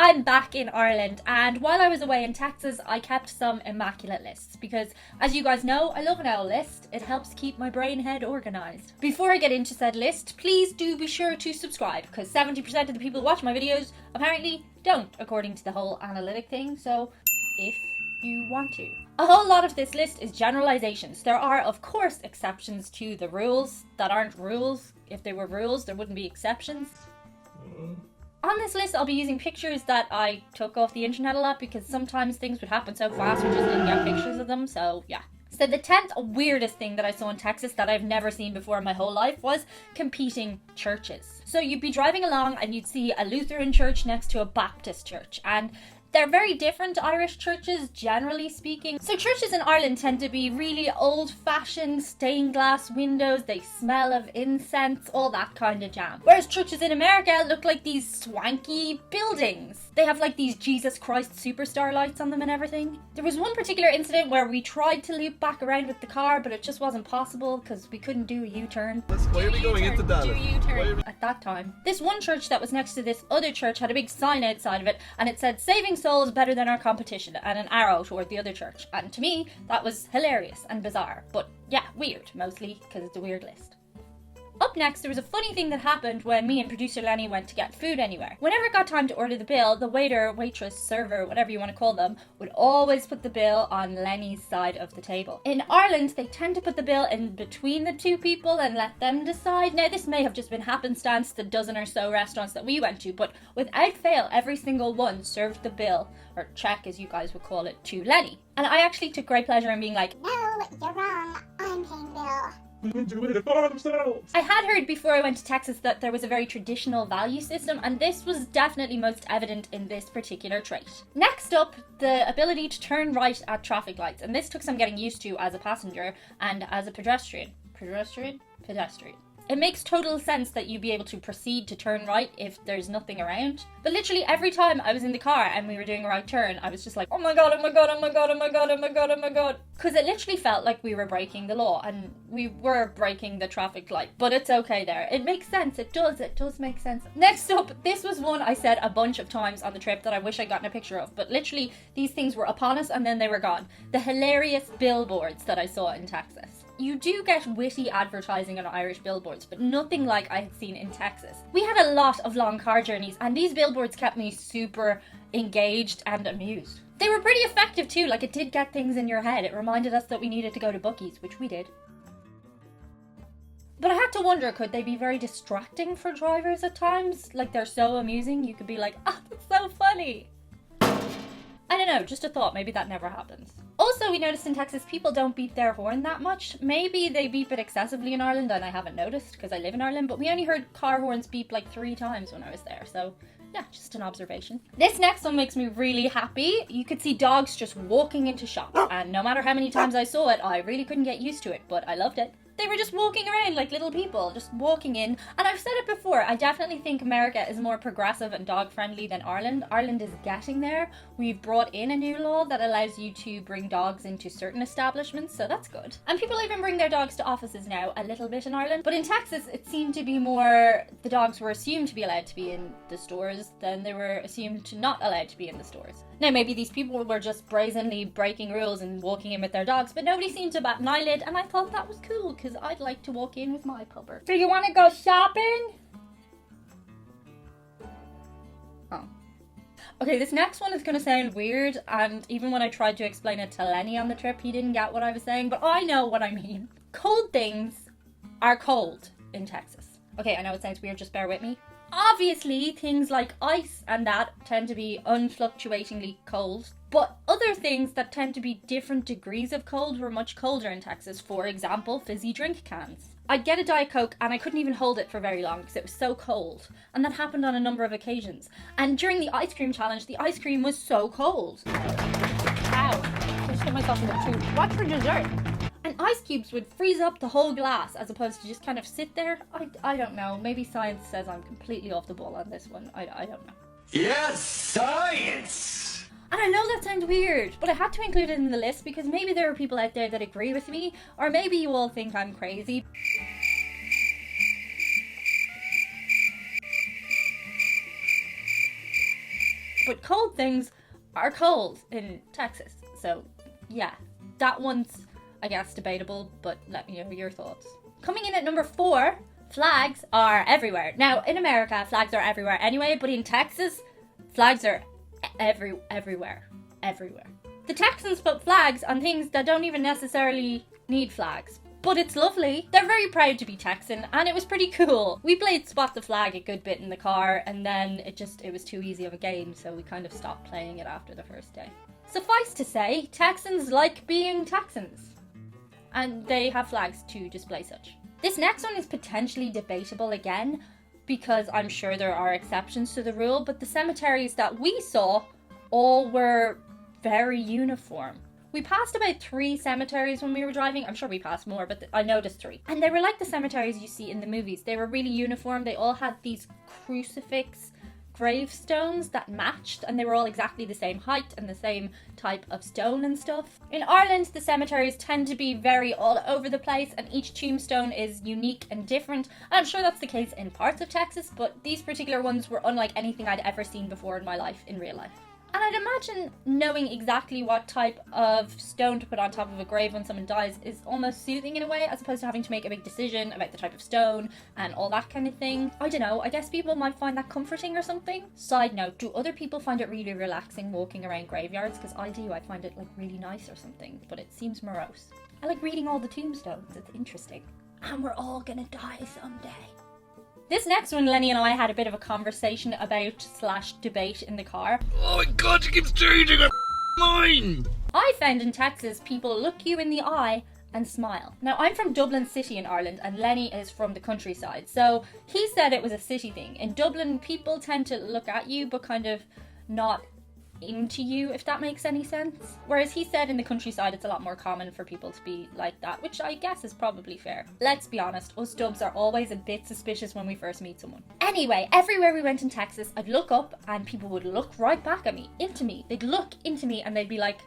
I'm back in Ireland, and while I was away in Texas, I kept some immaculate lists because, as you guys know, I love an owl list. It helps keep my brain head organised. Before I get into said list, please do be sure to subscribe, because 70% of the people who watch my videos apparently don't, according to the whole analytic thing, so if you want to. A whole lot of this list is generalizations. There are, of course, exceptions to the rules that aren't rules. If they were rules, there wouldn't be exceptions. On this list, I'll be using pictures that I took off the internet a lot because sometimes things would happen so fast we just didn't get pictures of them, so yeah. So the 10th weirdest thing that I saw in Texas that I've never seen before in my whole life was competing churches. So you'd be driving along and you'd see a Lutheran church next to a Baptist church, and they're very different to Irish churches, generally speaking. So churches in Ireland tend to be really old-fashioned, stained glass windows, they smell of incense, all that kind of jam. Whereas churches in America look like these swanky buildings. They have like these Jesus Christ superstar lights on them and everything. There was one particular incident where we tried to loop back around with the car, but it just wasn't possible because we couldn't do a U-turn. Why are we going into Dallas? Do U-turn at that time. This one church that was next to this other church had a big sign outside of it, and it said, "Saving souls better than our competition," and an arrow toward the other church. And to me, that was hilarious and bizarre. But yeah, weird, mostly because it's a weird list. Up next, there was a funny thing that happened when me and producer Lenny went to get food anywhere. Whenever it got time to order the bill, the waiter, waitress, server, whatever you want to call them, would always put the bill on Lenny's side of the table. In Ireland, they tend to put the bill in between the two people and let them decide. Now, this may have just been happenstance the dozen or so restaurants that we went to, but without fail, every single one served the bill, or check as you guys would call it, to Lenny. And I actually took great pleasure in being like, "No, you're wrong. I'm paying the bill." I had heard before I went to Texas that there was a very traditional value system, and this was definitely most evident in this particular trait. Next up, the ability to turn right at traffic lights, and this took some getting used to as a passenger and as a pedestrian. Pedestrian? It makes total sense that you'd be able to proceed to turn right if there's nothing around. But literally every time I was in the car and we were doing a right turn, I was just like, oh my god, oh my god, oh my god, oh my god, oh my god, oh my god. Because it literally felt like we were breaking the law, and we were breaking the traffic light. But it's okay there. It makes sense. It does make sense. Next up, this was one I said a bunch of times on the trip that I wish I'd gotten a picture of. But literally, these things were upon us and then they were gone. The hilarious billboards that I saw in Texas. You do get witty advertising on Irish billboards, but nothing like I had seen in Texas. We had a lot of long car journeys, and these billboards kept me super engaged and amused. They were pretty effective too, like it did get things in your head. It reminded us that we needed to go to Buc-ee's, which we did. But I had to wonder, could they be very distracting for drivers at times? Like they're so amusing, you could be like, oh, that's so funny. I don't know, just a thought, maybe that never happens. Also, we noticed in Texas people don't beep their horn that much. Maybe they beep it excessively in Ireland and I haven't noticed because I live in Ireland, but we only heard car horns beep like 3 times when I was there, so yeah, just an observation. This next one makes me really happy. You could see dogs just walking into shops, and no matter how many times I saw it, I really couldn't get used to it, but I loved it. They were just walking around like little people, just walking in. And I've said it before, I definitely think America is more progressive and dog-friendly than Ireland. Ireland is getting there. We've brought in a new law that allows you to bring dogs into certain establishments, so that's good. And people even bring their dogs to offices now, a little bit in Ireland. But in Texas, it seemed to be more, the dogs were assumed to be allowed to be in the stores than they were assumed to not allowed to be in the stores. Now, maybe these people were just brazenly breaking rules and walking in with their dogs, but nobody seemed to bat an eyelid, and I thought that was cool, because I'd like to walk in with my pupper. Do you want to go shopping? Oh. Okay, this next one is going to sound weird, and even when I tried to explain it to Lenny on the trip, he didn't get what I was saying, but I know what I mean. Cold things are cold in Texas. Okay, I know it sounds weird, just bear with me. Obviously, things like ice and that tend to be unfluctuatingly cold, but other things that tend to be different degrees of cold were much colder in Texas. For example, fizzy drink cans. I'd get a Diet Coke and I couldn't even hold it for very long because it was so cold. And that happened on a number of occasions. And during the ice cream challenge, the ice cream was so cold. Ow. I just hit myself in the tooth. What's for dessert? And ice cubes would freeze up the whole glass as opposed to just kind of sit there. I don't know. Maybe science says I'm completely off the ball on this one. I don't know. Yes, science! And I know that sounds weird, but I had to include it in the list because maybe there are people out there that agree with me, or maybe you all think I'm crazy. But cold things are cold in Texas. So yeah, that one's, I guess, debatable, but let me know your thoughts. Coming in at number 4, flags are everywhere. Now, in America, flags are everywhere anyway, but in Texas, flags are everywhere. The Texans put flags on things that don't even necessarily need flags. But it's lovely. They're very proud to be Texan, and it was pretty cool. We played Spot the Flag a good bit in the car, and then it was too easy of a game, so we kind of stopped playing it after the first day. Suffice to say, Texans like being Texans, and they have flags to display such. This next one is potentially debatable again, because I'm sure there are exceptions to the rule, but the cemeteries that we saw all were very uniform. We passed about 3 cemeteries when we were driving. I'm sure we passed more, but I noticed 3. And they were like the cemeteries you see in the movies. They were really uniform. They all had these crucifix gravestones that matched, and they were all exactly the same height and the same type of stone and stuff. In Ireland, the cemeteries tend to be very all over the place, and each tombstone is unique and different. And I'm sure that's the case in parts of Texas, but these particular ones were unlike anything I'd ever seen before in my life, in real life. And I'd imagine knowing exactly what type of stone to put on top of a grave when someone dies is almost soothing in a way, as opposed to having to make a big decision about the type of stone and all that kind of thing. I don't know, I guess people might find that comforting or something. Side note, do other people find it really relaxing walking around graveyards? Because I do, I find it like really nice or something, but it seems morose. I like reading all the tombstones, it's interesting. And we're all gonna die someday. This next one, Lenny and I had a bit of a conversation about / debate in the car. Oh my god, she keeps changing her mind! I found in Texas, people look you in the eye and smile. Now, I'm from Dublin City in Ireland, and Lenny is from the countryside, so he said it was a city thing. In Dublin, people tend to look at you, but kind of not into you, if that makes any sense. Whereas he said in the countryside it's a lot more common for people to be like that, which I guess is probably fair. Let's be honest, us Dubs are always a bit suspicious when we first meet someone. Anyway, everywhere we went in Texas, I'd look up and people would look right back at me, into me. They'd look into me and they'd be like,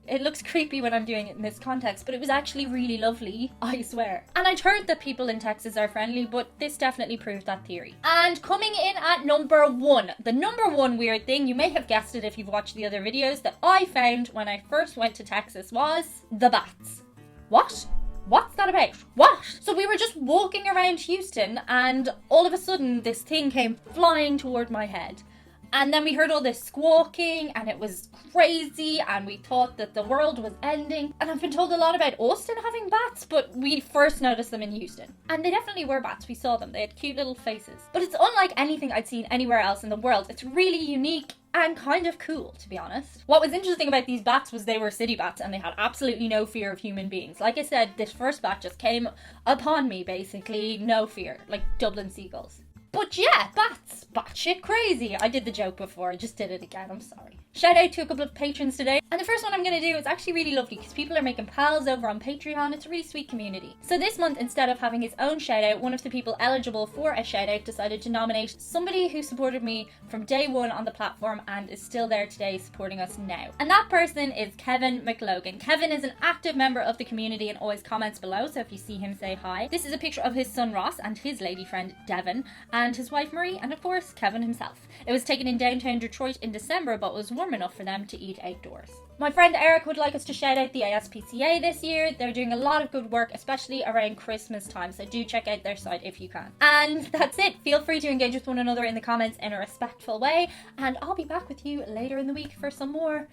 it looks creepy when I'm doing it in this context, but it was actually really lovely, I swear. And I'd heard that people in Texas are friendly, but this definitely proved that theory. And coming in at number 1, the number 1 weird thing, you may have guessed it if you've watched the other videos, that I found when I first went to Texas was the bats. What? What's that about? What? So we were just walking around Houston and all of a sudden this thing came flying toward my head. And then we heard all this squawking and it was crazy and we thought that the world was ending. And I've been told a lot about Austin having bats, but we first noticed them in Houston. And they definitely were bats, we saw them. They had cute little faces. But it's unlike anything I'd seen anywhere else in the world. It's really unique and kind of cool, to be honest. What was interesting about these bats was they were city bats and they had absolutely no fear of human beings. Like I said, this first bat just came upon me, basically, no fear, like Dublin seagulls. But yeah, bats, batshit crazy. I did the joke before, I just did it again, I'm sorry. Shout out to a couple of patrons today. And the first one I'm going to do is actually really lovely because people are making pals over on Patreon. It's a really sweet community. So this month, instead of having his own shout out, one of the people eligible for a shout out decided to nominate somebody who supported me from day 1 on the platform and is still there today supporting us now. And that person is Kevin McLogan. Kevin is an active member of the community and always comments below, so if you see him, say hi. This is a picture of his son Ross and his lady friend Devon and his wife Marie and of course Kevin himself. It was taken in downtown Detroit in December but was warm enough for them to eat outdoors. My friend Eric would like us to shout out the ASPCA this year. They're doing a lot of good work, especially around Christmas time, so do check out their site if you can. And that's it. Feel free to engage with one another in the comments in a respectful way, and I'll be back with you later in the week for some more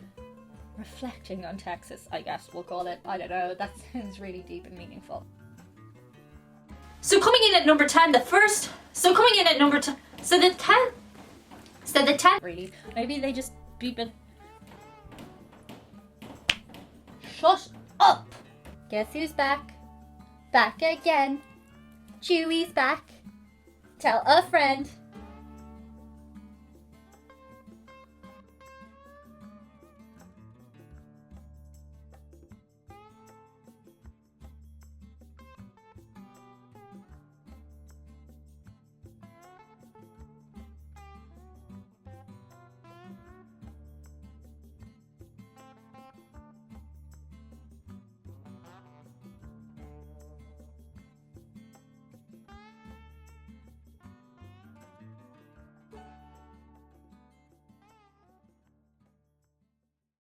reflecting on Texas, I guess we'll call it. I don't know, that sounds really deep and meaningful. So coming in at number 10, really, maybe they just beep it. Shut up! Guess who's back? Back again. Chewy's back. Tell a friend.